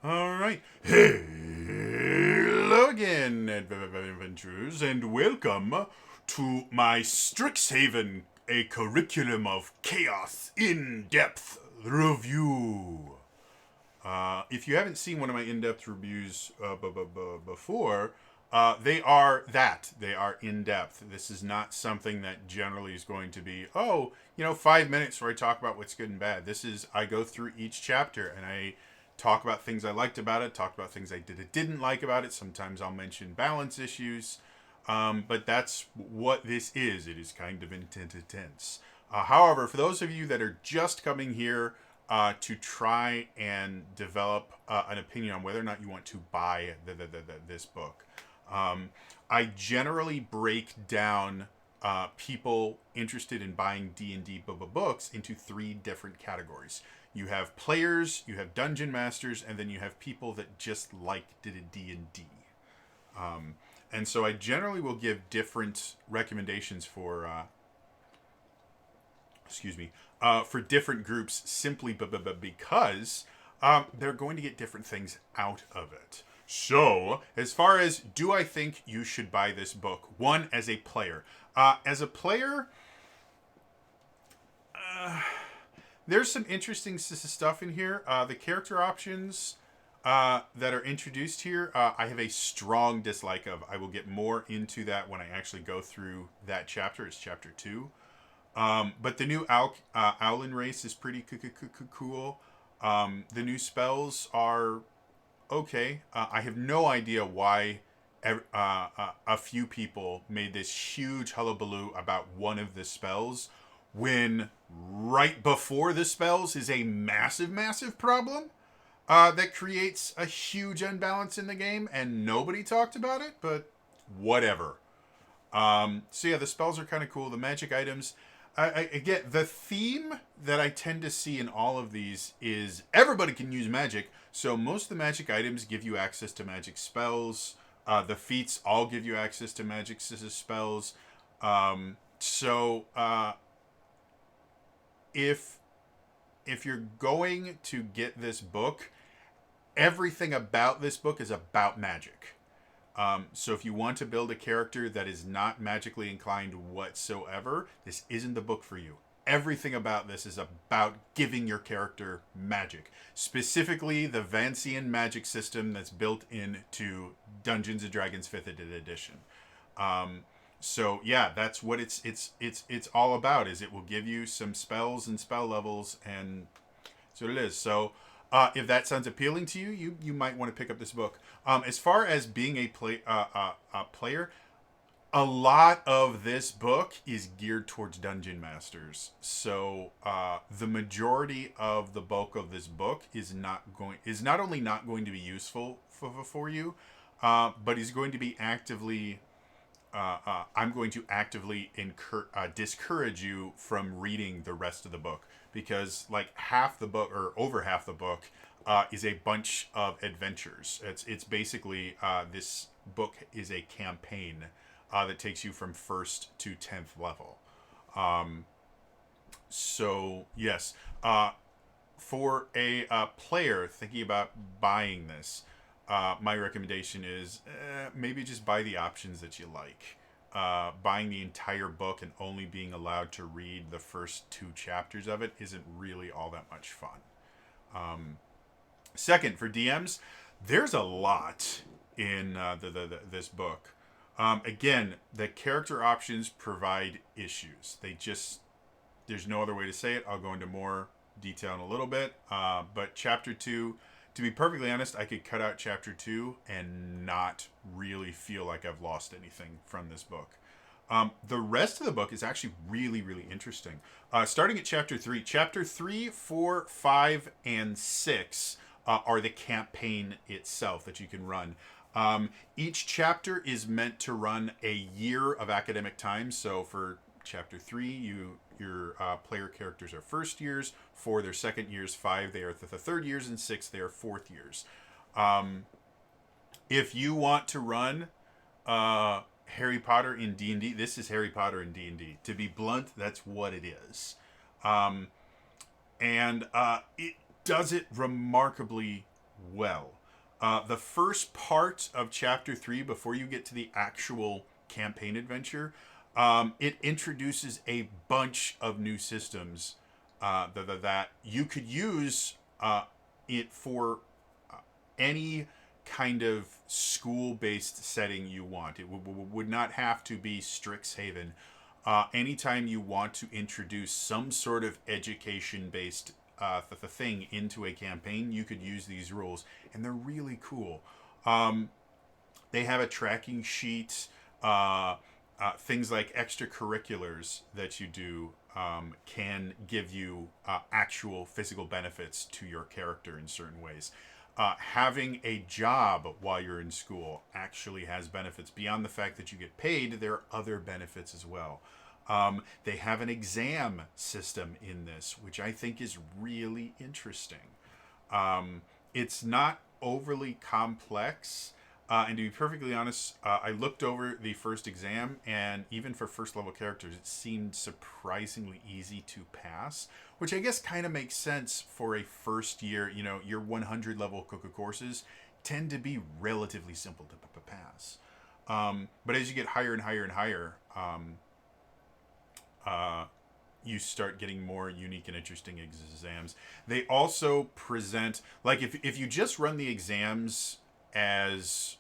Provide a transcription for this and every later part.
All right. Hello again, adventurers, and welcome to my Strixhaven, a curriculum of chaos in-depth review. If you haven't seen one of my in-depth reviews before, they are that. They are in-depth. This is not something that generally is going to be, 5 minutes where I talk about what's good and bad. This is, I go through each chapter and I talk about things I liked about it, talk about things I didn't like about it. Sometimes I'll mention balance issues. But that's what this is. It is kind of intense. However, for those of you that are just coming here to try and develop an opinion on whether or not you want to buy this book, I generally break down people interested in buying D&D books into three different categories. You have players, you have dungeon masters, and then you have people that just like D&D. And so I generally will give different recommendations for for different groups simply because they're going to get different things out of it. So, as far as do I think you should buy this book? One, as a player. There's some interesting stuff in here. The character options that are introduced here, I have a strong dislike of. I will get more into that when I actually go through that chapter. It's chapter 2. But the new Owlin race is pretty cool. The new spells are okay. I have no idea why a few people made this huge hullabaloo about one of the spells when right before the spells is a massive problem that creates a huge unbalance in the game, and nobody talked about it, but whatever. So yeah, the spells are kind of cool. The magic items, again, the theme that I tend to see in all of these is everybody can use magic. So most of the magic items give you access to magic spells. The feats all give you access to magic spells. So if you're going to get this book, everything about this book is about magic. So if you want to build a character that is not magically inclined whatsoever, this isn't the book for you. Everything about this is about giving your character magic. Specifically, the Vancian magic system that's built into Dungeons and Dragons 5th edition. So yeah, that's what it's all about. Is it will give you some spells and spell levels, and so it is. So if that sounds appealing to you, you might want to pick up this book. As far as being a player, a lot of this book is geared towards dungeon masters. So the majority of the bulk of this book is not only not going to be useful for you, but is going to be actively. I'm going to actively discourage you from reading the rest of the book, because like half the book or over half the book is a bunch of adventures. It's basically this book is a campaign that takes you from 1st to 10th level. So yes, for a player thinking about buying this, my recommendation is maybe just buy the options that you like. Buying the entire book and only being allowed to read the first 2 chapters of it isn't really all that much fun. Second, for DMs, there's a lot in this book. Again, the character options provide issues. There's no other way to say it. I'll go into more detail in a little bit. But chapter 2, to be perfectly honest, I could cut out chapter 2 and not really feel like I've lost anything from this book. The rest of the book is actually really interesting. Starting at chapter 3. Chapter 3, 4, 5, and 6 are the campaign itself that you can run. Each chapter is meant to run a year of academic time. So for chapter 3, your player characters are first years. 4, they're second years. 5, they are the third years. And 6, they are fourth years. If you want to run Harry Potter in D&D, this is Harry Potter in D&D. To be blunt, that's what it is. And it does it remarkably well. The first part of chapter 3, before you get to the actual campaign adventure, it introduces a bunch of new systems that you could use it for any kind of school-based setting you want. It would not have to be Strixhaven. Anytime you want to introduce some sort of education-based thing into a campaign, you could use these rules, and they're really cool. They have a tracking sheet. Things like extracurriculars that you do can give you actual physical benefits to your character in certain ways. Having a job while you're in school actually has benefits. Beyond the fact that you get paid, there are other benefits as well. They have an exam system in this, which I think is really interesting. It's not overly complex. And to be perfectly honest, I looked over the first exam, and even for first level characters, it seemed surprisingly easy to pass, which I guess kind of makes sense for a first year. You know, your 100 level courses tend to be relatively simple to pass. But as you get higher and higher and higher, you start getting more unique and interesting exams. They also present, like, if you just run the exams as,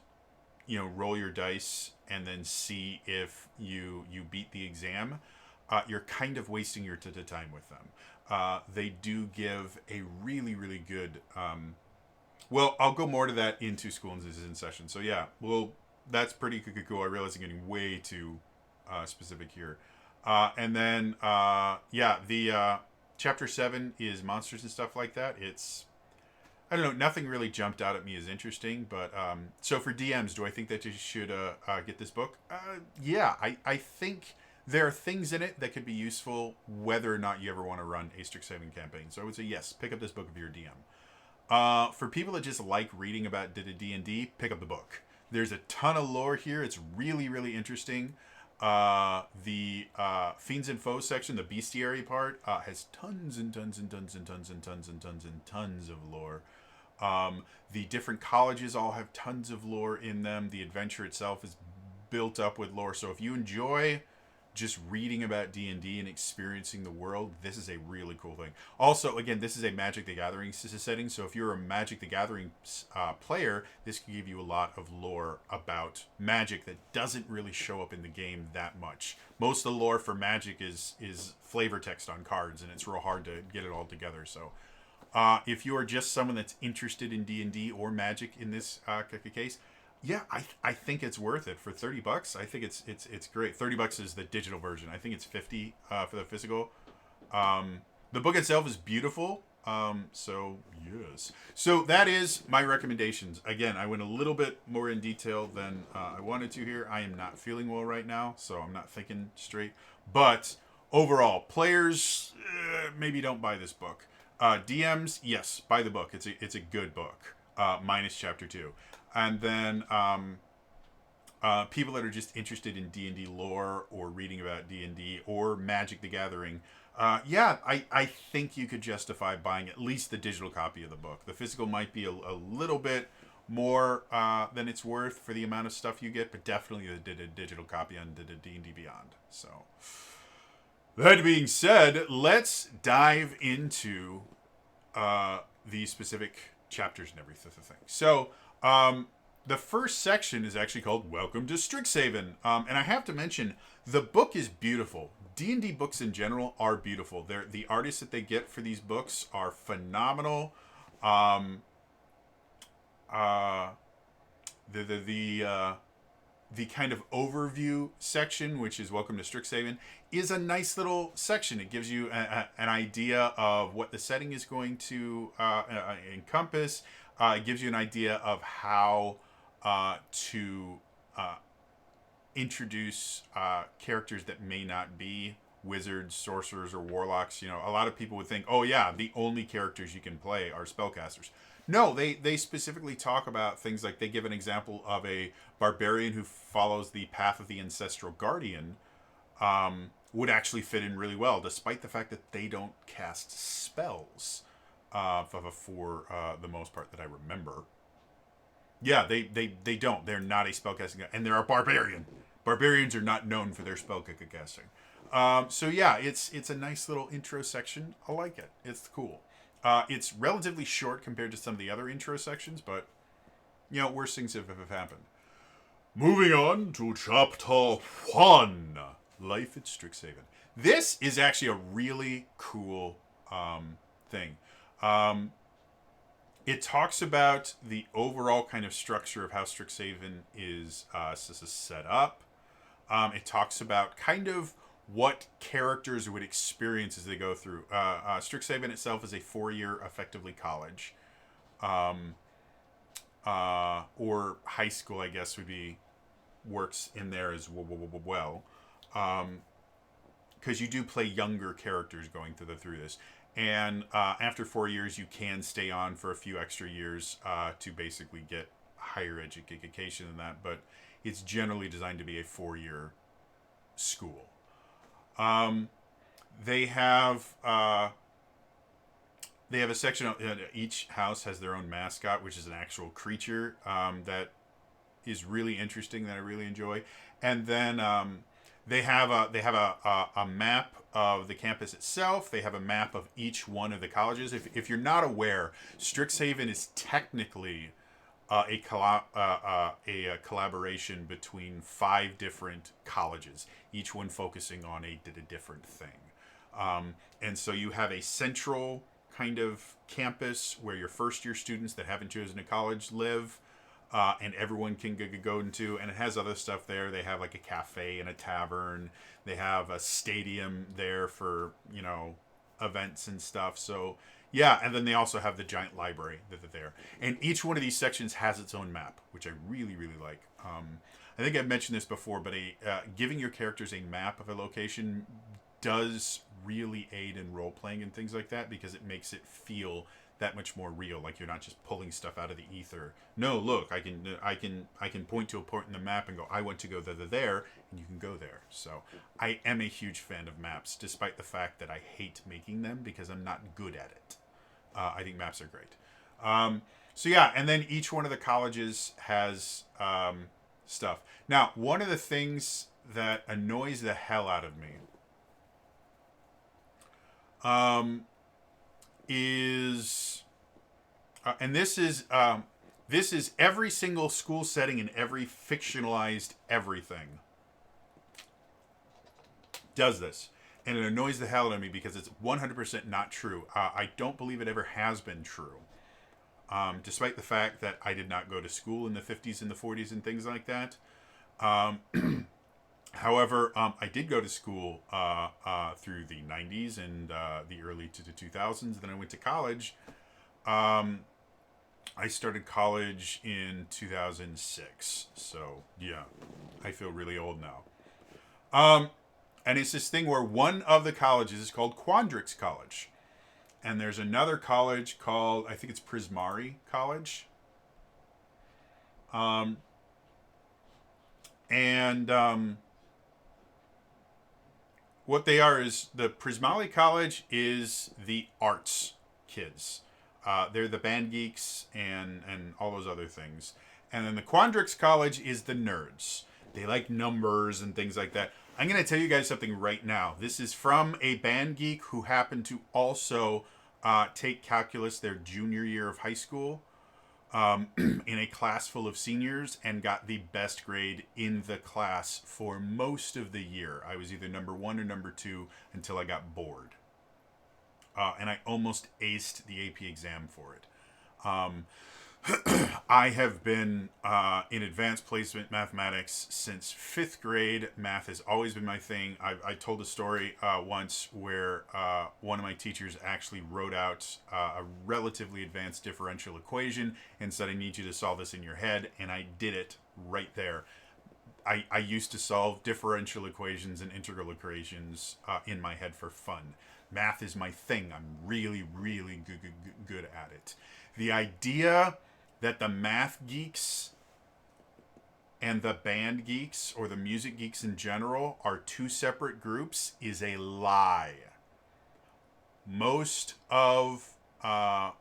you know, roll your dice and then see if you beat the exam, you're kind of wasting your time with them. They do give a really, really good, well, I'll go more to that into School and in session. So yeah, well, that's pretty cool. I realize I'm getting way too specific here. And then, yeah, the chapter 7 is monsters and stuff like that. It's, I don't know, nothing really jumped out at me as interesting, but so for DMs, do I think that you should get this book? Yeah, I think there are things in it that could be useful whether or not you ever want to run a Strixhaven campaign. So I would say yes, pick up this book if you're a DM. For people that just like reading about D&D, pick up the book. There's a ton of lore here. It's really, really interesting. The Fiends and Foes section, the bestiary part, has tons and tons and tons and tons and tons and tons and tons of lore. The different colleges all have tons of lore in them. The adventure itself is built up with lore. So if you enjoy just reading about D&D and experiencing the world, this is a really cool thing. Also, again, this is a Magic the Gathering setting, so if you're a Magic the Gathering player, this can give you a lot of lore about Magic that doesn't really show up in the game that much. Most of the lore for Magic is flavor text on cards, and it's real hard to get it all together. So if you are just someone that's interested in D&D or Magic in this case, yeah, I think it's worth it for $30. I think it's great. $30 is the digital version. I think it's $50 for the physical. The book itself is beautiful. So yes. So that is my recommendations. Again, I went a little bit more in detail than I wanted to here. I am not feeling well right now, so I'm not thinking straight. But overall, players, maybe don't buy this book. DMs, yes, buy the book. It's a good book. Minus chapter 2. And then people that are just interested in D&D lore or reading about D&D or Magic the Gathering, yeah, I think you could justify buying at least the digital copy of the book. The physical might be a little bit more than it's worth for the amount of stuff you get, but definitely the digital copy on the D&D Beyond. So that being said, let's dive into the specific chapters and everything. So the first section is actually called Welcome to Strixhaven. And I have to mention, the book is beautiful. D&D books in general are beautiful. The artists that they get for these books are phenomenal. The kind of overview section, which is Welcome to Strixhaven, is a nice little section. It gives you an idea of what the setting is going to encompass. It gives you an idea of how to introduce characters that may not be wizards, sorcerers, or warlocks. You know, a lot of people would think, oh yeah, the only characters you can play are spellcasters. No, they specifically talk about things like, they give an example of a barbarian who follows the path of the ancestral guardian, would actually fit in really well, despite the fact that they don't cast spells. for the most part that I remember. Yeah, they don't. They're not a spellcasting, and they're a barbarian. Barbarians are not known for their spellcasting. So yeah, it's a nice little intro section. I like it. It's cool. It's relatively short compared to some of the other intro sections, but worse things have happened. Moving on to chapter 1, Life at Strixhaven. This is actually a really cool thing. Um, it talks about the overall kind of structure of how Strixhaven is set up. It talks about kind of what characters would experience as they go through. Strixhaven itself is a 4-year, effectively, college. Um, or high school, I guess, would be works in there as well. Because you do play younger characters going through this. And after 4 years, you can stay on for a few extra years to basically get higher education than that. But it's generally designed to be a 4-year school. They have a section. Each house has their own mascot, which is an actual creature that is really interesting, that I really enjoy. And then they have a map of the campus itself. They have a map of each one of the colleges. If you're not aware, Strixhaven is technically a collaboration between 5 different colleges, each one focusing on a different thing. And so you have a central kind of campus where your first year students that haven't chosen a college live. And everyone can go into, and it has other stuff there. They have like a cafe and a tavern. They have a stadium there for, events and stuff. So, yeah, and then they also have the giant library that they're there. And each one of these sections has its own map, which I really, really like. I think I've mentioned this before, but giving your characters a map of a location does really aid in role-playing and things like that, because it makes it feel that much more real. Like you're not just pulling stuff out of the ether. No, look, I can point to a point in the map and go, I want to go there, and you can go there. So I am a huge fan of maps, despite the fact that I hate making them because I'm not good at it. I think maps are great. So yeah, and then each one of the colleges has stuff. Now, one of the things that annoys the hell out of me is, and this is every single school setting and every fictionalized everything does this, and it annoys the hell out of me because it's 100% not true. I don't believe it ever has been true, despite the fact that I did not go to school in the 50s and the 40s and things like that. However, I did go to school through the 90s and the early to the 2000s. Then I went to college. I started college in 2006. So, yeah, I feel really old now. And it's this thing where one of the colleges is called Quandrix College. And there's another college called, I think it's Prismari College. What they are is, the Prismali College is the arts kids. They're the band geeks and all those other things. And then the Quandrix College is the nerds. They like numbers and things like that. I'm going to tell you guys something right now. This is from a band geek who happened to also take calculus their junior year of high school. In a class full of seniors, and got the best grade in the class for most of the year. I was either number 1 or number 2 until I got bored. And I almost aced the AP exam for it. I have been in advanced placement mathematics since 5th grade. Math has always been my thing. I told a story once where one of my teachers actually wrote out a relatively advanced differential equation and said, I need you to solve this in your head. And I did it right there. I used to solve differential equations and integral equations in my head for fun. Math is my thing. I'm really, really good at it. The idea that the math geeks and the band geeks, or the music geeks in general, are 2 separate groups is a lie. Most of uh,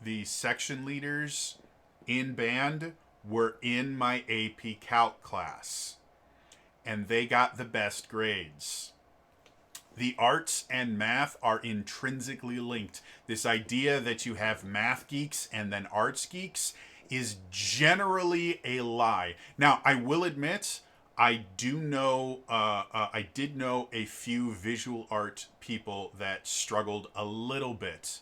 the section leaders in band were in my AP Calc class, and they got the best grades. The arts and math are intrinsically linked. This idea that you have math geeks and then arts geeks is generally a lie. Now, I will admit, I did know a few visual art people that struggled a little bit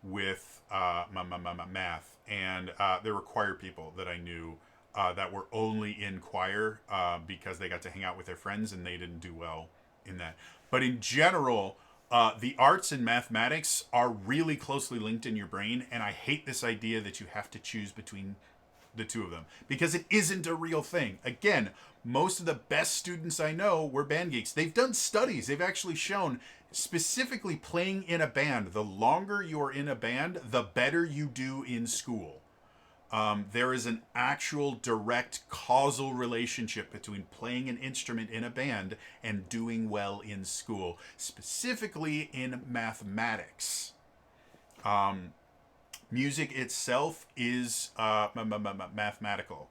with my math, and there were choir people that I knew that were only in choir because they got to hang out with their friends and they didn't do well in that. But in general, the arts and mathematics are really closely linked in your brain, and I hate this idea that you have to choose between the two of them because it isn't a real thing. Again, most of the best students I know were band geeks. They've done studies. They've actually shown specifically playing in a band. The longer you're in a band, the better you do in school. There is an actual direct causal relationship between playing an instrument in a band and doing well in school, specifically in mathematics. Music itself is mathematical.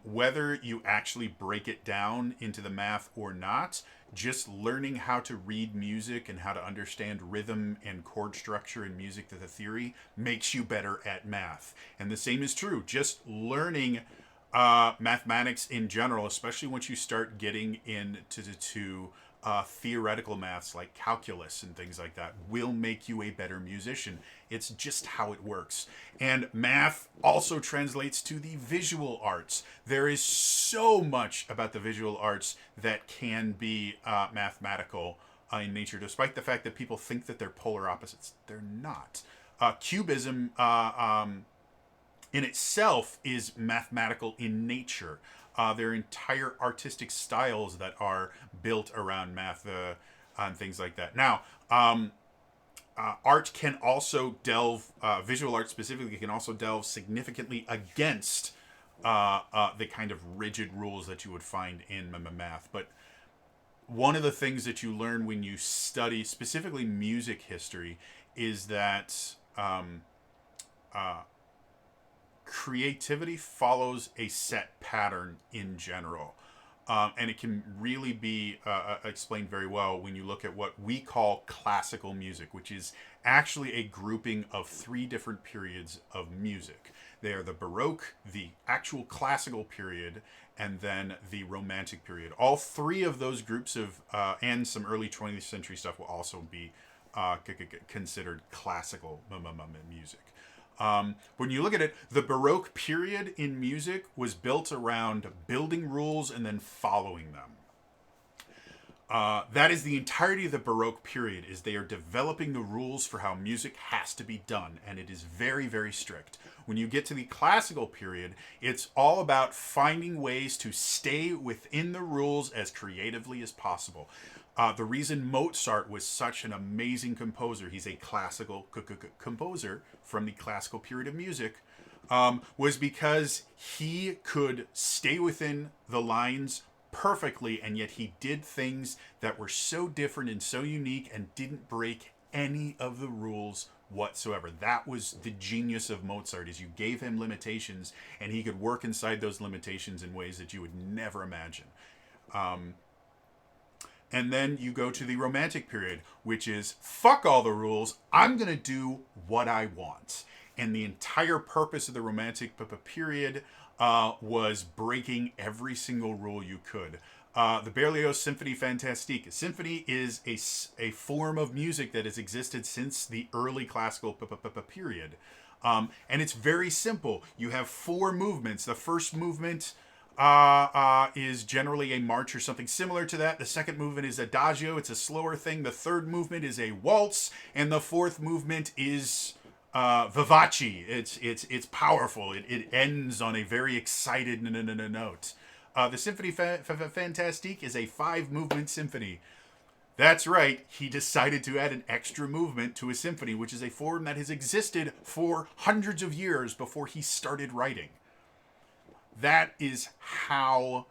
Whether you actually break it down into the math or not, just learning how to read music and how to understand rhythm and chord structure in music to the theory makes you better at math. And the same is true. Just learning mathematics in general, especially once you start getting into theoretical maths like calculus and things like that, will make you a better musician. It's just how it works. And math also translates to the visual arts. There is so much about the visual arts that can be mathematical in nature, despite the fact that people think that they're polar opposites. They're not. Cubism in itself is mathematical in nature. There are entire artistic styles that are built around math and things like that. Now, art can also delve, visual art specifically, can also delve significantly against the kind of rigid rules that you would find in math. But one of the things that you learn when you study specifically music history is that creativity follows a set pattern in general. And it can really be explained very well when you look at what we call classical music, which is actually a grouping of 3 different periods of music. They are the Baroque, the actual classical period, and then the Romantic period. All 3 of those groups of, and some early 20th century stuff will also be considered classical music. When you look at it, the Baroque period in music was built around building rules and then following them. That is the entirety of the Baroque period, is they are developing the rules for how music has to be done, and it is very, very strict. When you get to the classical period, it's all about finding ways to stay within the rules as creatively as possible. The reason Mozart was such an amazing composer, he's a classical composer from the classical period of music, was because he could stay within the lines perfectly, and yet he did things that were so different and so unique and didn't break any of the rules whatsoever. That was the genius of Mozart, is you gave him limitations and he could work inside those limitations in ways that you would never imagine. And then you go to the Romantic period, which is fuck all the rules. I'm going to do what I want. And the entire purpose of the Romantic period was breaking every single rule you could. The Berlioz Symphonie Fantastique. A symphony is a form of music that has existed since the early classical period. And it's very simple. You have 4 movements. The first movement is generally a march or something similar to that. The second movement is adagio. It's a slower thing. The third movement is a waltz. And the fourth movement is vivace. It's powerful. It ends on a very excited note. The Symphonie Fantastique is a 5-movement symphony. That's right, he decided to add an extra movement to a symphony, which is a form that has existed for hundreds of years before he started writing. That is how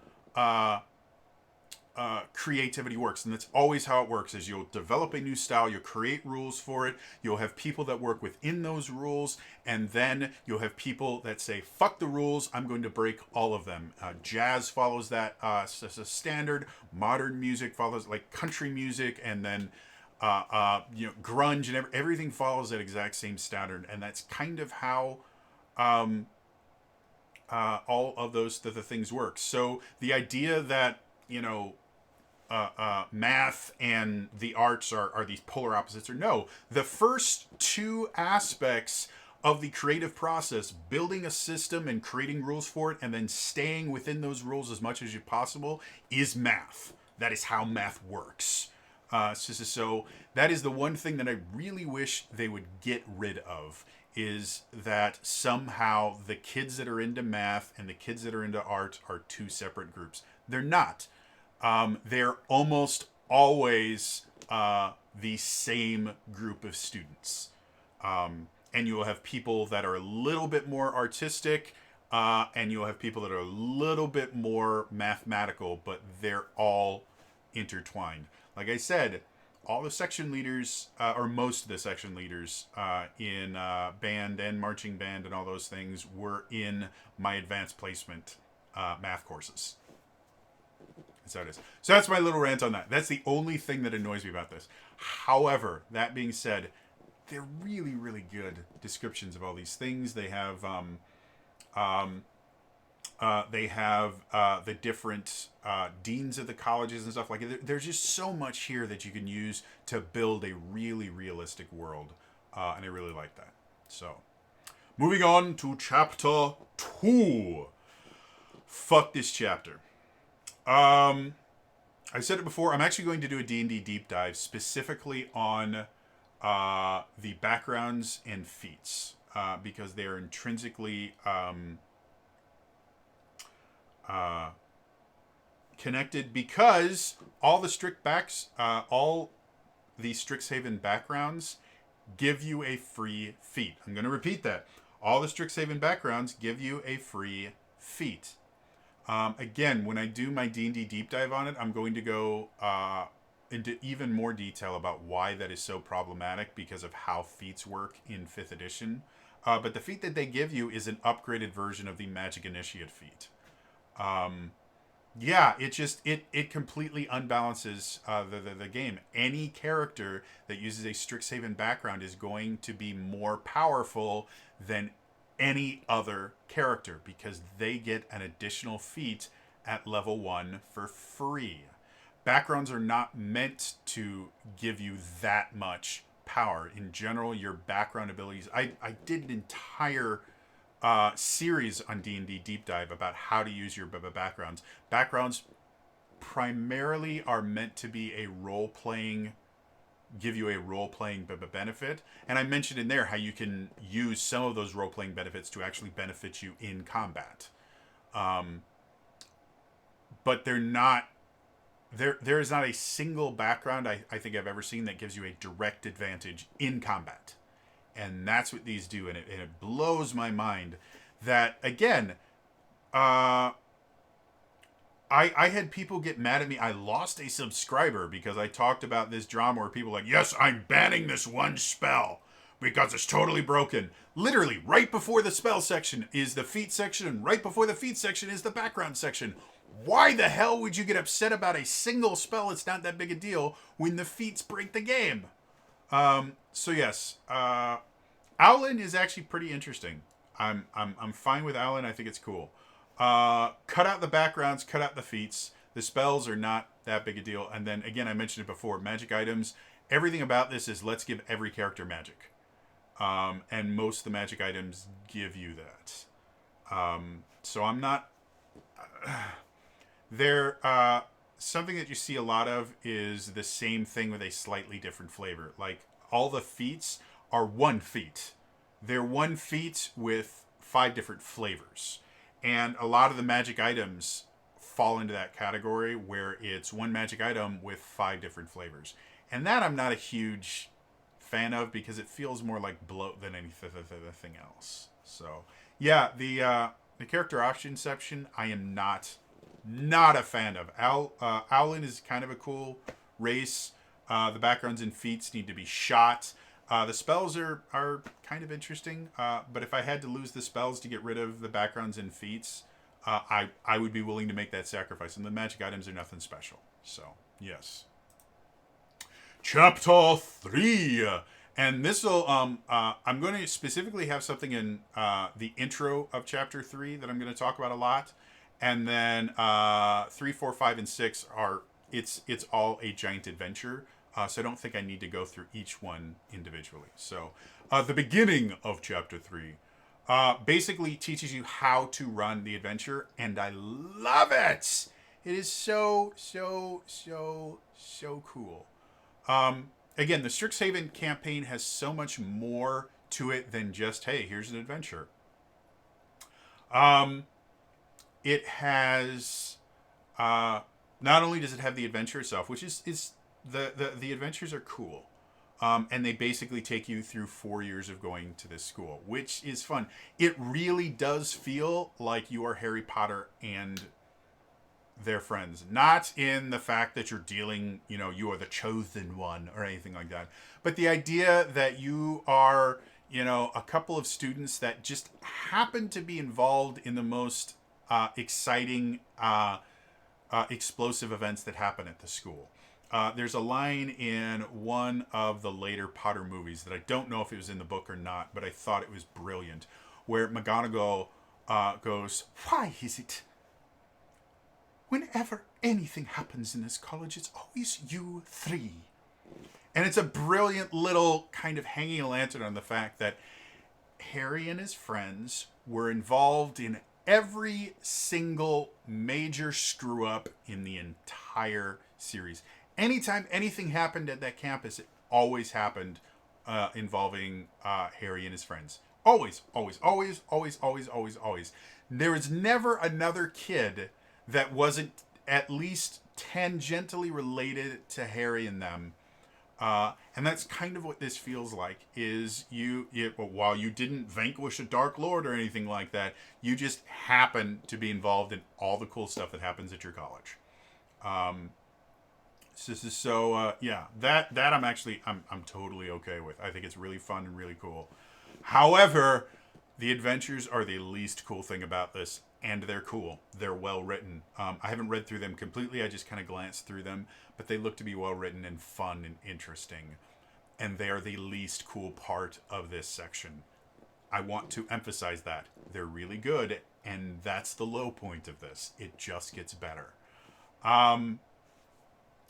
creativity works, and that's always how it works. Is you'll develop a new style, you'll create rules for it, you'll have people that work within those rules, and then you'll have people that say, fuck the rules, I'm going to break all of them. Jazz follows that as a standard. Modern music follows, like country music, and then grunge, and everything follows that exact same standard. And that's kind of how all of those the things work. So the idea that, math and the arts are these polar opposites, or no, the first two aspects of the creative process, building a system and creating rules for it, and then staying within those rules as much as possible, is math. That is how math works. So that is the one thing that I really wish they would get rid of, is that somehow the kids that are into math and the kids that are into art are two separate groups. They're not. They're almost always the same group of students. And you'll have people that are a little bit more artistic, and you'll have people that are a little bit more mathematical, but they're all intertwined. Like I said, all the section leaders, or most of the section leaders in band and marching band and all those things, were in my advanced placement math courses. So it is. So that's my little rant on that. That's the only thing that annoys me about this. However, that being said, they're really, really good descriptions of all these things. They have the different deans of the colleges and stuff like it. There's just so much here that you can use to build a really realistic world, and I really like that. So, moving on to chapter 2. Fuck this chapter. I said it before. I'm actually going to do a D&D deep dive specifically on the backgrounds and feats, because they are intrinsically connected, because all the Strixhaven backgrounds give you a free feat. I'm going to repeat that. All the Strixhaven backgrounds give you a free feat. Again, when I do my D&D deep dive on it, I'm going to go into even more detail about why that is so problematic, because of how feats work in 5th edition. But the feat that they give you is an upgraded version of the Magic Initiate feat. It completely unbalances the game. Any character that uses a Strixhaven background is going to be more powerful than any other character, because they get an additional feat at level 1 for free. Backgrounds are not meant to give you that much power. In general, your background abilities... I did an entire series on D&D Deep Dive about how to use your backgrounds. Backgrounds primarily are meant to be a give you a role-playing benefit. And I mentioned in there how you can use some of those role-playing benefits to actually benefit you in combat. But they're not... There is not a single background I think I've ever seen that gives you a direct advantage in combat. And that's what these do. And it blows my mind that, again, I had people get mad at me. I lost a subscriber because I talked about this drama where people were like, yes, I'm banning this one spell because it's totally broken. Literally, right before the spell section is the feat section, and right before the feat section is the background section. Why the hell would you get upset about a single spell? It's not that big a deal when the feats break the game. So yes, Owlin is actually pretty interesting. I'm fine with Owlin. I think it's cool. Cut out the backgrounds, cut out the feats. The spells are not that big a deal. And then again, I mentioned it before, magic items. Everything about this is let's give every character magic. And most of the magic items give you that. So I'm not... something that you see a lot of is the same thing with a slightly different flavor. Like, all the feats are one feat. They're one feat with 5 different flavors. And a lot of the magic items fall into that category where it's one magic item with 5 different flavors. And that I'm not a huge fan of, because it feels more like bloat than anything else. So, yeah, the character option section, I am not not a fan of. Owlin is kind of a cool race. The backgrounds and feats need to be shot. The spells are kind of interesting, but if I had to lose the spells to get rid of the backgrounds and feats, I would be willing to make that sacrifice. And the magic items are nothing special. So, yes. Chapter 3. And this will, I'm going to specifically have something in the intro of Chapter 3 that I'm going to talk about a lot. And then 3, 4, 5, and 6 are, it's all a giant adventure. So I don't think I need to go through each one individually. So the beginning of Chapter 3 basically teaches you how to run the adventure. And I love it. It is so cool. Again, the Strixhaven campaign has so much more to it than just, hey, here's an adventure. It has, not only does it have the adventure itself, which is the adventures are cool. And they basically take you through 4 years of going to this school, which is fun. It really does feel like you are Harry Potter and their friends. Not in the fact that you're dealing, you are the chosen one or anything like that. But the idea that you are, a couple of students that just happen to be involved in the most exciting, explosive events that happen at the school. There's a line in one of the later Potter movies that I don't know if it was in the book or not, but I thought it was brilliant, where McGonagall goes, "Why is it whenever anything happens in this college, it's always you three?" And it's a brilliant little kind of hanging a lantern on the fact that Harry and his friends were involved in every single major screw up in the entire series. Anytime anything happened at that campus, it always happened involving Harry and his friends. Always, always, always, always, always, always, always. There was never another kid that wasn't at least tangentially related to Harry and them. And that's kind of what this feels like, is while you didn't vanquish a Dark Lord or anything like that, you just happen to be involved in all the cool stuff that happens at your college. That I'm totally okay with. I think it's really fun and really cool. However, the adventures are the least cool thing about this, and they're cool. They're well written. I haven't read through them completely. I just kind of glanced through them, but they look to be well written and fun and interesting. And they are the least cool part of this section. I want to emphasize that. They're really good, and that's the low point of this. It just gets better.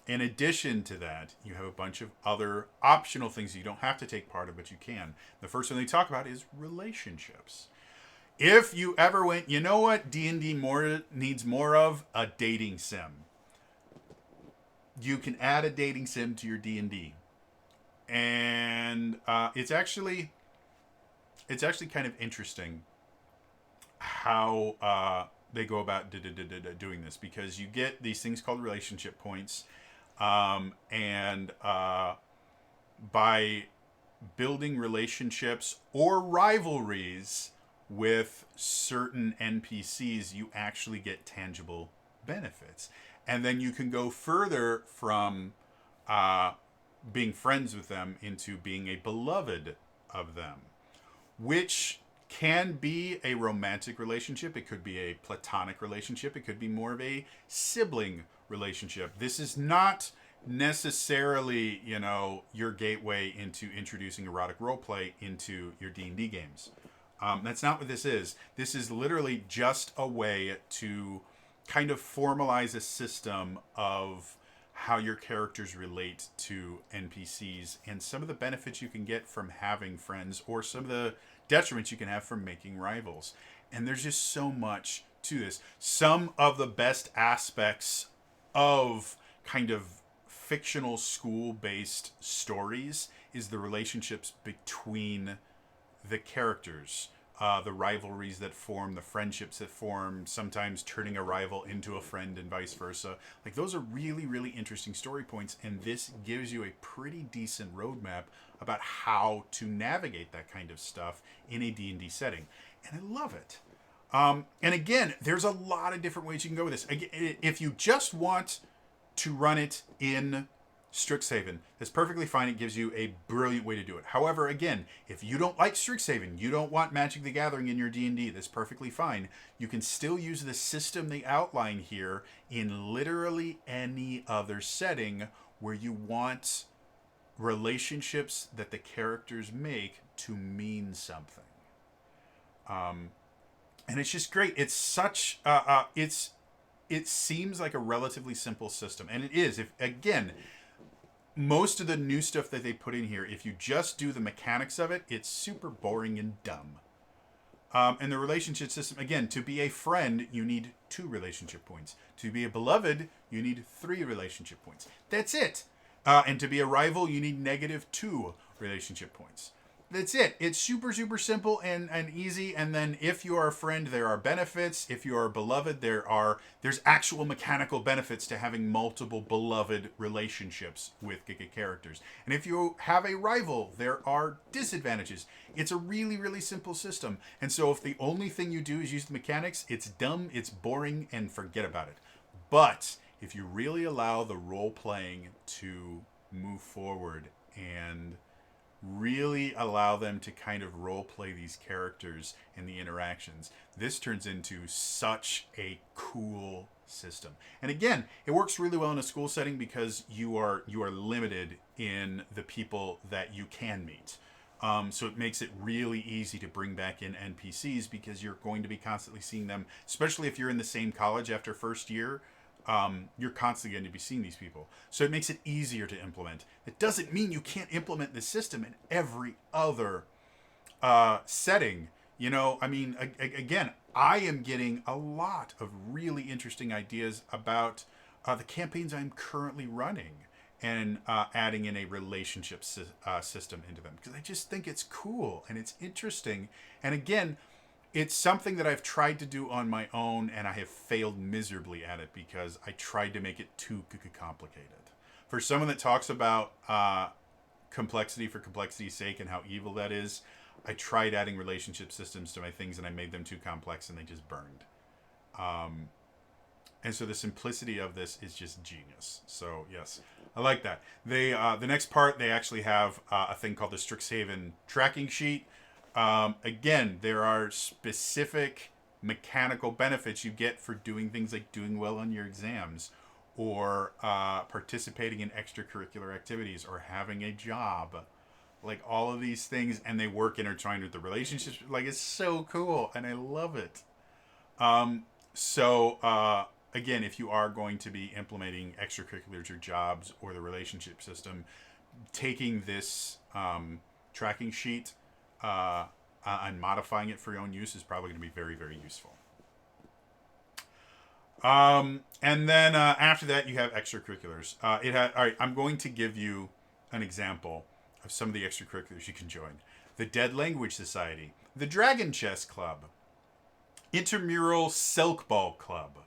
In addition to that, you have a bunch of other optional things you don't have to take part of, but you can. The first one they talk about is relationships. If you ever went, you know what D&D needs more of? A dating sim. You can add a dating sim to your D&D. And it's actually kind of interesting how they go about doing this, because you get these things called relationship points. And by building relationships or rivalries with certain NPCs, you actually get tangible benefits. And then you can go further from being friends with them into being a beloved of them, which can be a romantic relationship. It could be a platonic relationship. It could be more of a sibling relationship. This is not necessarily, your gateway into introducing erotic roleplay into your D&D games. That's not what this is. This is literally just a way to kind of formalize a system of how your characters relate to NPCs and some of the benefits you can get from having friends, or some of the detriments you can have from making rivals. And there's just so much to this. Some of the best aspects of kind of fictional school-based stories is the relationships between the characters, the rivalries that form, the friendships that form, sometimes turning a rival into a friend and vice versa. Like, those are really, really interesting story points, and this gives you a pretty decent roadmap about how to navigate that kind of stuff in a D&D setting. And I love it. And again, there's a lot of different ways you can go with this. If you just want to run it in Strixhaven, that's perfectly fine. It gives you a brilliant way to do it. However, again, if you don't like Strixhaven, you don't want Magic the Gathering in your D&D, that's perfectly fine. You can still use the system they outline here in literally any other setting where you want relationships that the characters make to mean something. And it's just great. It's such it seems like a relatively simple system, and it is. If again, most of the new stuff that they put in here, if you just do the mechanics of it, it's super boring and dumb. And the relationship system, again, to be a friend, you need 2 relationship points. To be a beloved, you need 3 relationship points. That's it. And to be a rival, you need -2 relationship points. That's it. It's super, super simple and easy. And then if you are a friend, there are benefits. If you are beloved, there's actual mechanical benefits to having multiple beloved relationships with characters. And if you have a rival, there are disadvantages. It's a really, really simple system. And so if the only thing you do is use the mechanics, it's dumb, it's boring, and forget about it. But if you really allow the role playing to move forward and really allow them to kind of role play these characters and the interactions, this turns into such a cool system. And again, it works really well in a school setting because you are limited in the people that you can meet. So it makes it really easy to bring back in NPCs because you're going to be constantly seeing them, especially if you're in the same college after first year. You're constantly going to be seeing these people. So it makes it easier to implement. It doesn't mean you can't implement this system in every other setting. You know, I mean, again, I am getting a lot of really interesting ideas about the campaigns I'm currently running and adding in a relationship system into them because I just think it's cool and it's interesting. And again, it's something that I've tried to do on my own, and I have failed miserably at it because I tried to make it too complicated. For someone that talks about complexity for complexity's sake and how evil that is, I tried adding relationship systems to my things, and I made them too complex, and they just burned. And so the simplicity of this is just genius. So yes, I like that. They the next part, they actually have a thing called the Strixhaven tracking sheet. Again, there are specific mechanical benefits you get for doing things like doing well on your exams or participating in extracurricular activities or having a job. Like all of these things, and they work intertwined with the relationships. Like, it's so cool, and I love it. Again, if you are going to be implementing extracurriculars or jobs or the relationship system, taking this tracking sheet and modifying it for your own use is probably going to be very, very useful. And then after that, you have extracurriculars. All right, I'm going to give you an example of some of the extracurriculars you can join. The Dead Language Society, the Dragon Chess Club, Intramural Silk Ball Club,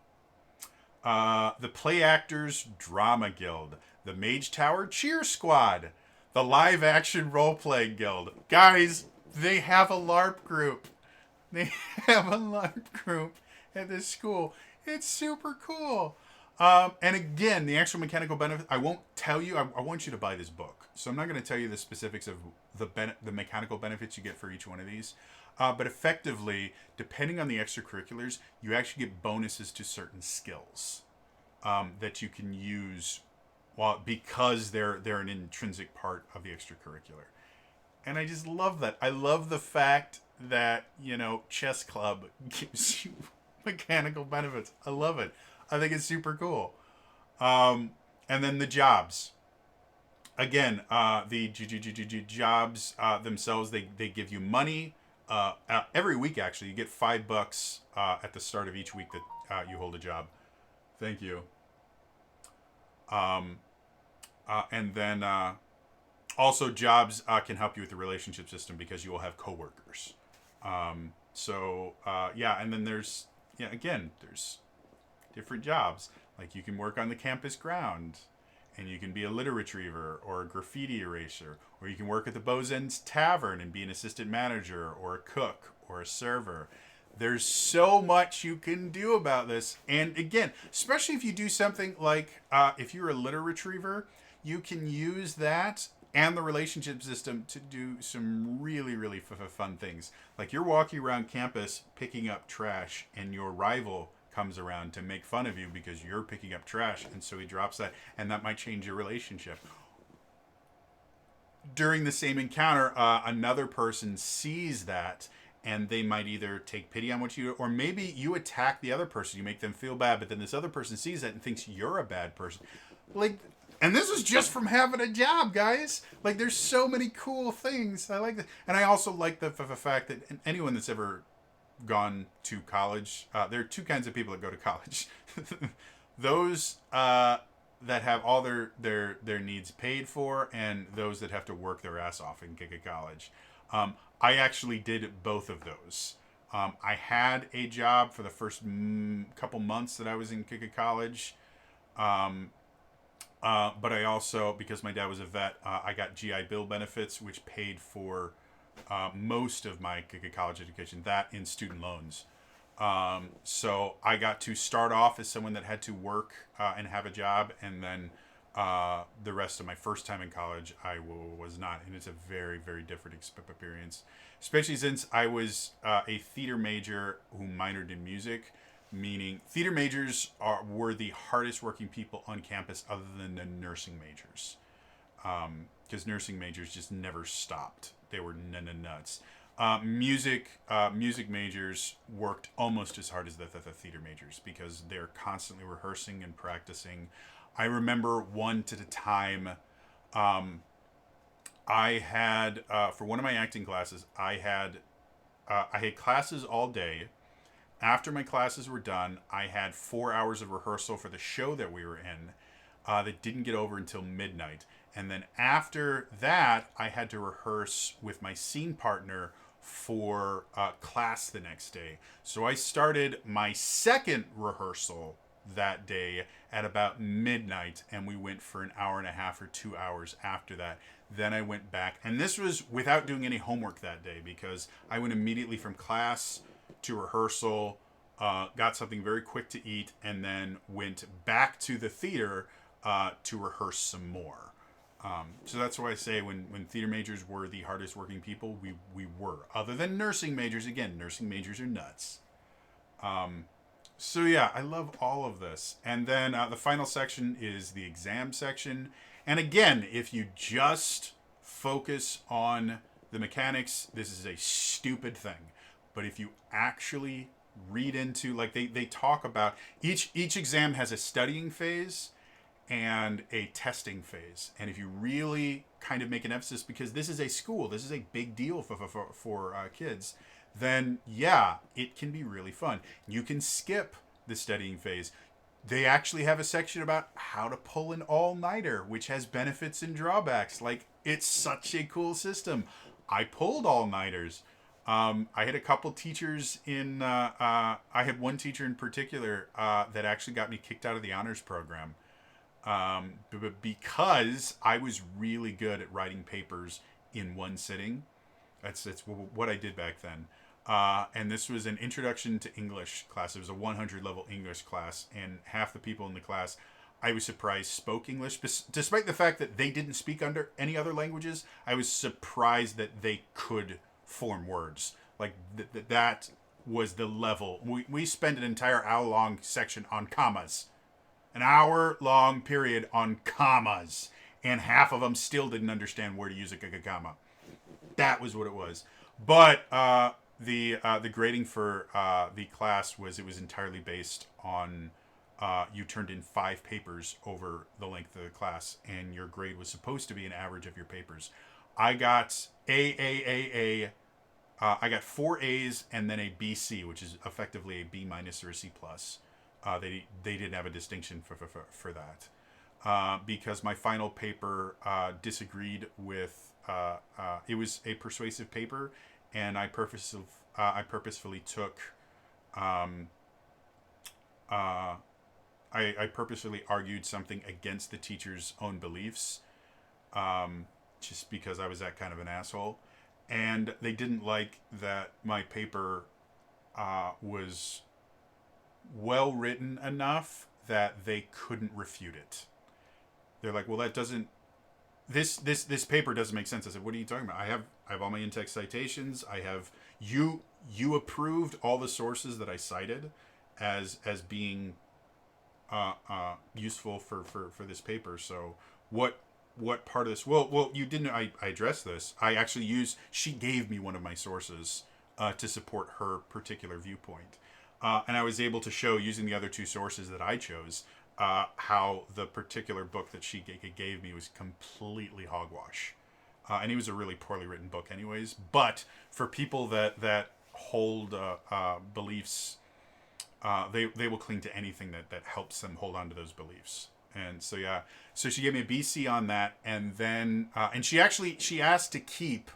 the Play Actors Drama Guild, the Mage Tower Cheer Squad, the Live Action Role Playing Guild. Guys, they have a LARP group. They have a LARP group at this school. It's super cool. And again, the actual mechanical benefit, I won't tell you. I want you to buy this book. So I'm not going to tell you the specifics of the mechanical benefits you get for each one of these. But effectively, depending on the extracurriculars, you actually get bonuses to certain skills that you can use because they're an intrinsic part of the extracurricular. And I just love that. I love the fact that, chess club gives you mechanical benefits. I love it. I think it's super cool. And then the jobs. Again, the jobs themselves, they give you money. Every week, actually, you get $5 at the start of each week that you hold a job. Thank you. And then also jobs can help you with the relationship system because you will have coworkers. And then there's different jobs. Like you can work on the campus ground, and you can be a litter retriever or a graffiti eraser, or you can work at the Bozen's Tavern and be an assistant manager or a cook or a server. There's so much you can do about this. And again, especially if you do something like if you're a litter retriever, you can use that and the relationship system to do some really, really fun things. Like you're walking around campus picking up trash, and your rival comes around to make fun of you because you're picking up trash, and so he drops that, and that might change your relationship. During the same encounter, another person sees that, and they might either take pity on what you do, or maybe you attack the other person. You make them feel bad, but then this other person sees that and thinks you're a bad person. Like, and this is just from having a job, guys. Like, there's so many cool things. I like that, and I also like the fact that anyone that's ever gone to college, there are two kinds of people that go to college. Those that have all their needs paid for, and those that have to work their ass off and kick a college. I actually did both of those. I had a job for the first couple months that I was in Kika College. But I also, because my dad was a vet, I got GI Bill benefits, which paid for most of my Kika College education, that in student loans. So I got to start off as someone that had to work and have a job, and then the rest of my first time in college, was not, and it's a very, very different experience, especially since I was a theater major who minored in music, meaning theater majors were the hardest working people on campus other than the nursing majors, because nursing majors just never stopped. They were nuts. Music majors worked almost as hard as the theater majors because they're constantly rehearsing and practicing. I remember one at a time. I had for one of my acting classes, I had classes all day. After my classes were done, I had 4 hours of rehearsal for the show that we were in that didn't get over until midnight. And then after that, I had to rehearse with my scene partner for class the next day. So I started my second rehearsal that day at about midnight, and we went for an hour and a half or 2 hours after that. Then I went back, and this was without doing any homework that day because I went immediately from class to rehearsal, got something very quick to eat, and then went back to the theater to rehearse some more. So that's why I say when theater majors were the hardest working people, we were. Other than nursing majors, again, nursing majors are nuts. So yeah, I love all of this. And then the final section is the exam section. And again, if you just focus on the mechanics, this is a stupid thing. But if you actually read into, like they talk about, each exam has a studying phase and a testing phase. And if you really kind of make an emphasis, because this is a school, this is a big deal for kids, then yeah, it can be really fun. You can skip the studying phase. They actually have a section about how to pull an all-nighter, which has benefits and drawbacks. Like, it's such a cool system. I pulled all-nighters. I had a couple teachers I had one teacher in particular that actually got me kicked out of the honors program. Because I was really good at writing papers in one sitting. That's what I did back then. And this was an introduction to English class. It was a 100 level English class, and half the people in the class, I was surprised, spoke English. Despite the fact that they didn't speak under any other languages, I was surprised that they could form words. Like, that was the level. We spent an entire hour-long section on commas. An hour-long period on commas. And half of them still didn't understand where to use a comma. That was what it was. But the grading for the class was entirely based on you turned in 5 papers over the length of the class, and your grade was supposed to be an average of your papers. I got A. I got 4 A's and then a BC, which is effectively a B minus or a C plus. They didn't have a distinction for that because my final paper disagreed with. It was a persuasive paper, and I purposefully took. I purposefully argued something against the teacher's own beliefs, just because I was that kind of an asshole, and they didn't like that my paper was well written enough that they couldn't refute it. They're like, well, that doesn't this paper doesn't make sense. I said, what are you talking about? I have all my in-text citations. I have you approved all the sources that I cited as being useful for this paper. So what part of this? Well, you didn't. I addressed this. I actually used. She gave me one of my sources to support her particular viewpoint, and I was able to show using the other two sources that I chose how the particular book that she gave me was completely hogwash. And it was a really poorly written book, anyways. But for people that hold beliefs, they will cling to anything that helps them hold on to those beliefs. And so yeah, so she gave me a BC on that, and then and she asked to keep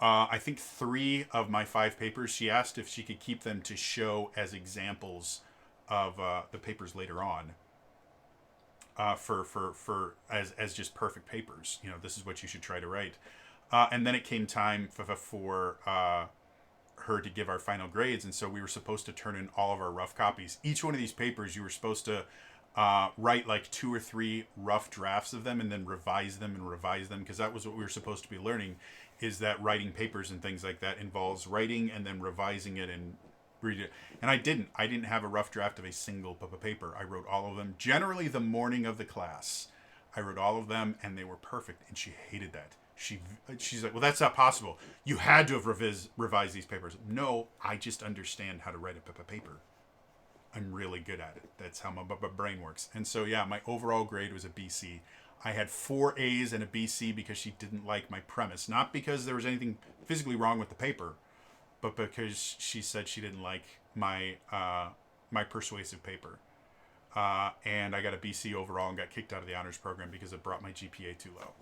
I think 3 of my 5 papers. She asked if she could keep them to show as examples of the papers later on. For as just perfect papers, this is what you should try to write. And then it came time for her to give our final grades, and so we were supposed to turn in all of our rough copies. Each one of these papers, you were supposed to write like 2 or 3 rough drafts of them, and then revise them, because that was what we were supposed to be learning. Is that writing papers and things like that involves writing and then revising it and read it. And I didn't have a rough draft of a single paper. I wrote all of them generally the morning of the class. I wrote all of them, and they were perfect, and she hated that. She's like, well, that's not possible. You had to have revised these papers. No, I just understand how to write a paper. I'm really good at it. That's how my brain works. And so yeah, my overall grade was a BC. I had 4 A's and a BC because she didn't like my premise, not because there was anything physically wrong with the paper, but because she said she didn't like my my persuasive paper. And I got a BC overall and got kicked out of the honors program because it brought my GPA too low.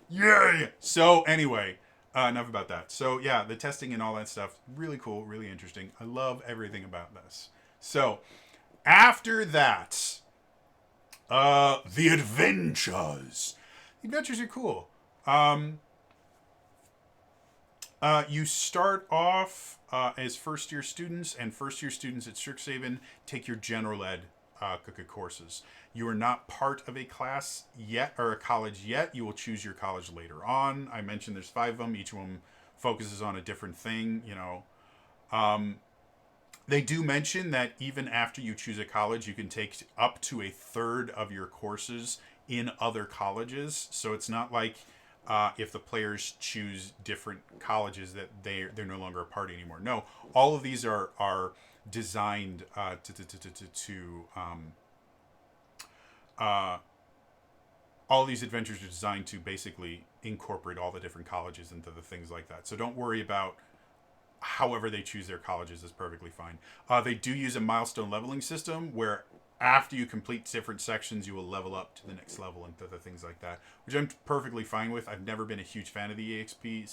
Yay! So anyway, enough about that. So yeah, the testing and all that stuff, really cool, really interesting. I love everything about this. So after that, the adventures. The adventures are cool. You start off as first-year students, and first-year students at Strixhaven take your general ed courses. You are not part of a class yet, or a college yet. You will choose your college later on. I mentioned there's 5 of them. Each one focuses on a different thing, They do mention that even after you choose a college, you can take up to a third of your courses in other colleges. So it's not like if the players choose different colleges that they're no longer a party anymore. No, all of these are designed all these adventures are designed to basically incorporate all the different colleges into the things like that. So don't worry about however they choose their colleges, is perfectly fine. They do use a milestone leveling system where after you complete different sections, you will level up to the next level and the things like that, which I'm perfectly fine with. I've never been a huge fan of the EXP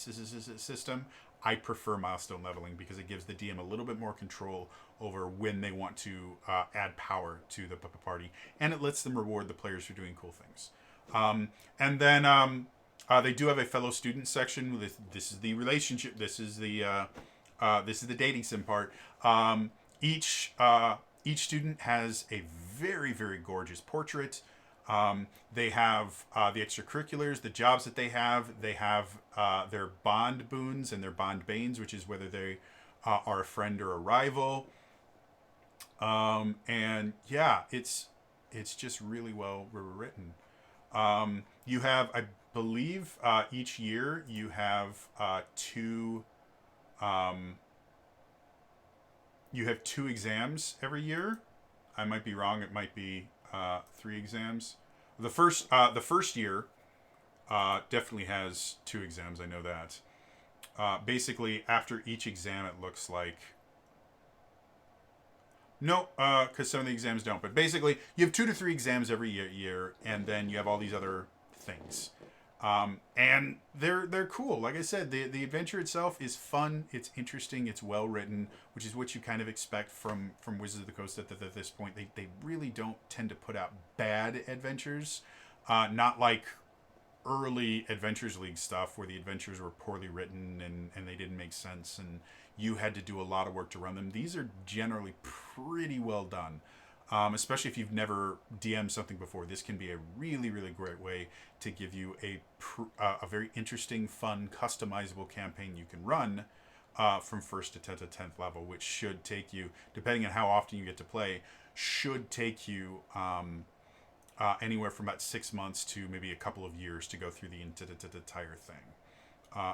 system. I prefer milestone leveling because it gives the DM a little bit more control over when they want to add power to the party, and it lets them reward the players for doing cool things. And then they do have a fellow student section. This is the relationship. This is the dating sim part. Each student has a very, very gorgeous portrait. They have the extracurriculars, the jobs that they have. They have their bond boons and their bond banes, which is whether they are a friend or a rival. And yeah, it's just really well written. You have, I believe, each year you have 2. You have 2 exams every year. I might be wrong. It might be 3 exams. The first year definitely has 2 exams. I know that. Basically, after each exam, it looks like. No, because some of the exams don't. But basically, you have 2 to 3 exams every year, and then you have all these other things. And they're cool. Like I said, the adventure itself is fun. It's interesting. It's well written, which is what you kind of expect from Wizards of the Coast at this point. They really don't tend to put out bad adventures, not like early Adventures League stuff where the adventures were poorly written and they didn't make sense, and you had to do a lot of work to run them. These are generally pretty well done. Especially if you've never DM'd something before, this can be a really, really great way to give you a very interesting, fun, customizable campaign you can run from 1st to 10th level, which should take you, depending on how often you get to play, should take you anywhere from about 6 months to maybe a couple of years to go through the entire thing.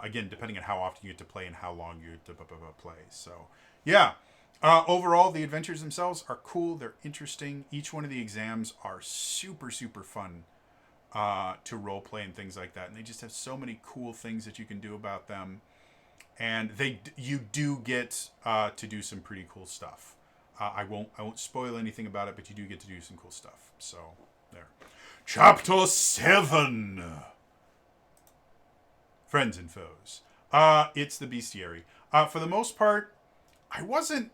Again, depending on how often you get to play and how long you get to play. So, yeah. Overall, the adventures themselves are cool. They're interesting. Each one of the exams are super, super fun to role play and things like that. And they just have so many cool things that you can do about them. And you do get to do some pretty cool stuff. I won't spoil anything about it, but you do get to do some cool stuff. So there. Chapter 7. Friends and foes. It's the bestiary. For the most part, I wasn't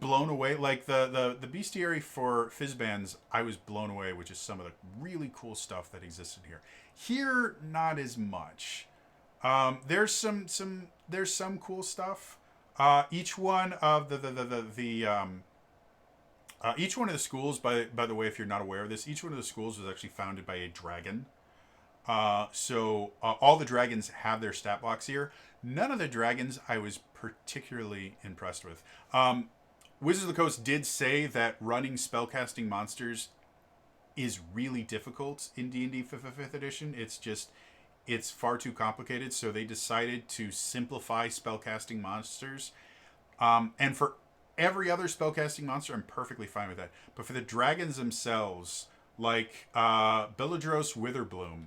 blown away. Like the bestiary for Fizzbands, I was blown away with just some of the really cool stuff that existed here. Here, not as much. There's some cool stuff. Each one of each one of the schools, by the way, if you're not aware of this, each one of the schools was actually founded by a dragon. So all the dragons have their stat blocks here. None of the dragons I was particularly impressed with. Wizards of the Coast did say that running spellcasting monsters is really difficult in D&D 5th edition. It's far too complicated, so they decided to simplify spellcasting monsters. And for every other spellcasting monster, I'm perfectly fine with that. But for the dragons themselves, like Beladros Witherbloom,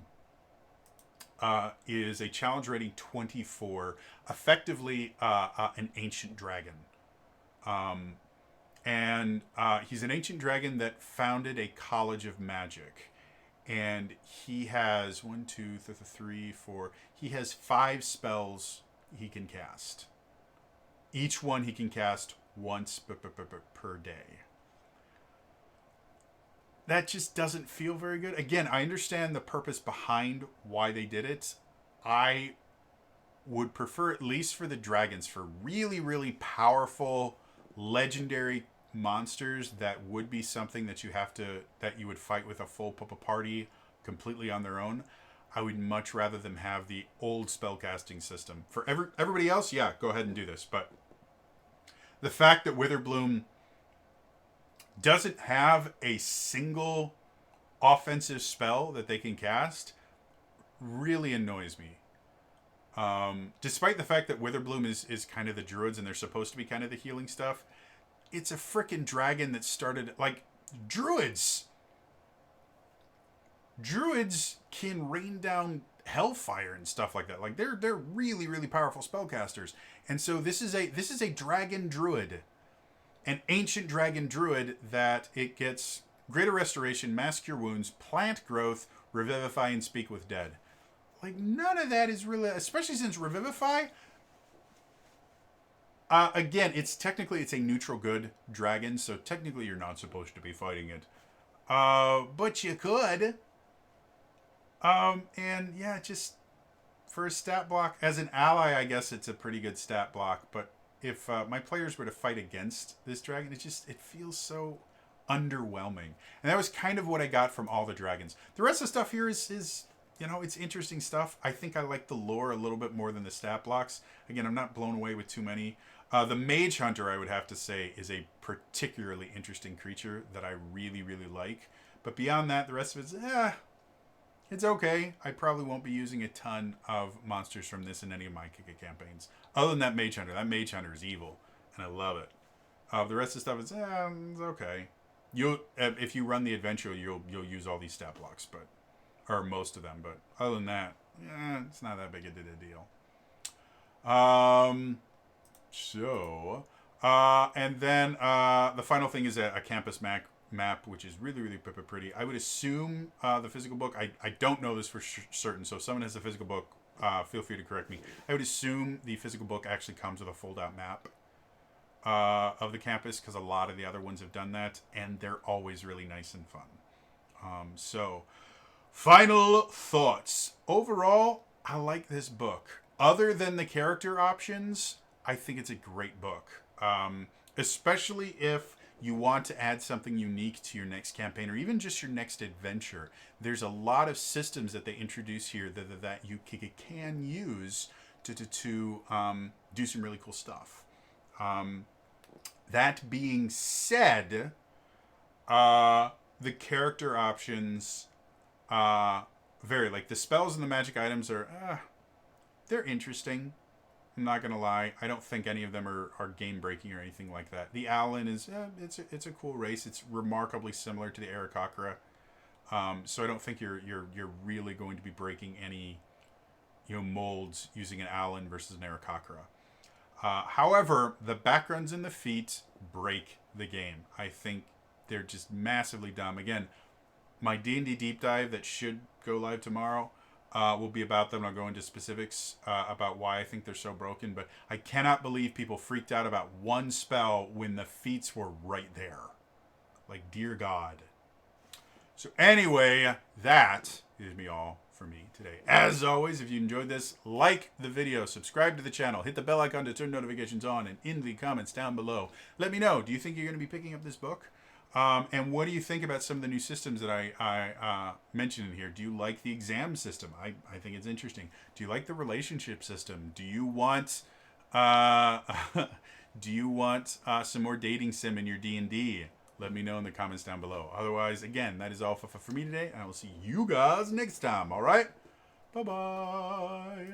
is a challenge rating 24, effectively an ancient dragon. And he's an ancient dragon that founded a college of magic. And he has 1, 2, 3, 4. He has 5 spells he can cast. Each one he can cast once per day. That just doesn't feel very good. Again, I understand the purpose behind why they did it. I would prefer, at least for the dragons, for really, really powerful, legendary monsters that would be something that you would fight with a full party completely on their own. I would much rather them have the old spellcasting system. For everybody else, yeah, go ahead and do this. But the fact that Witherbloom doesn't have a single offensive spell that they can cast really annoys me. Despite the fact that Witherbloom is kind of the druids and they're supposed to be kind of the healing stuff, it's a frickin' dragon that started, like, druids. Druids can rain down hellfire and stuff like that. Like, they're really, really powerful spellcasters. And so this is a dragon druid. An ancient dragon druid that it gets greater restoration, mass cure wounds, plant growth, revivify, and speak with dead. Like, none of that is really, especially since revivify, again, it's a neutral good dragon, so technically you're not supposed to be fighting it. But you could. And yeah, just for a stat block, as an ally, I guess it's a pretty good stat block, but if my players were to fight against this dragon, it feels so underwhelming. And that was kind of what I got from all the dragons. The rest of the stuff here is it's interesting stuff. I think I like the lore a little bit more than the stat blocks. Again, I'm not blown away with too many. The Mage Hunter, I would have to say, is a particularly interesting creature that I really, really like. But beyond that, the rest of it's okay. I probably won't be using a ton of monsters from this in any of my Kika campaigns. Other than that Mage Hunter. That Mage Hunter is evil, and I love it. The rest of the stuff is it's okay. If you run the adventure, you'll use all these stat blocks, or most of them. But other than that, it's not that big a deal. And then the final thing is a campus map, which is really, really pretty. I would assume the physical book, I don't know this for certain, so if someone has the physical book, feel free to correct me. I would assume the physical book actually comes with a fold-out map of the campus, because a lot of the other ones have done that, and they're always really nice and fun. So, final thoughts. Overall, I like this book. Other than the character options, I think it's a great book, especially if you want to add something unique to your next campaign or even just your next adventure. There's a lot of systems that they introduce here that you can use to do some really cool stuff. Um, that being said, the character options vary. Like the spells and the magic items are, they're interesting. I'm not gonna lie. I don't think any of them are game breaking or anything like that. The Alan is it's a cool race. It's remarkably similar to the Aarakocra. So I don't think you're really going to be breaking any molds using an Alan versus an Aarakocra. However, the backgrounds and the feats break the game. I think they're just massively dumb. Again, my D&D deep dive that should go live tomorrow will be about them. I'll go into specifics about why I think they're so broken. But I cannot believe people freaked out about one spell when the feats were right there. Like, dear God. So anyway, that is all for me today. As always, if you enjoyed this, like the video, subscribe to the channel, hit the bell icon to turn notifications on, and in the comments down below, let me know, do you think you're going to be picking up this book? And what do you think about some of the new systems that I mentioned in here? Do you like the exam system? I think it's interesting. Do you like the relationship system? Do you want some more dating sim in your D&D? Let me know in the comments down below. Otherwise, again, that is all for me today. And I will see you guys next time. All right? Bye-bye.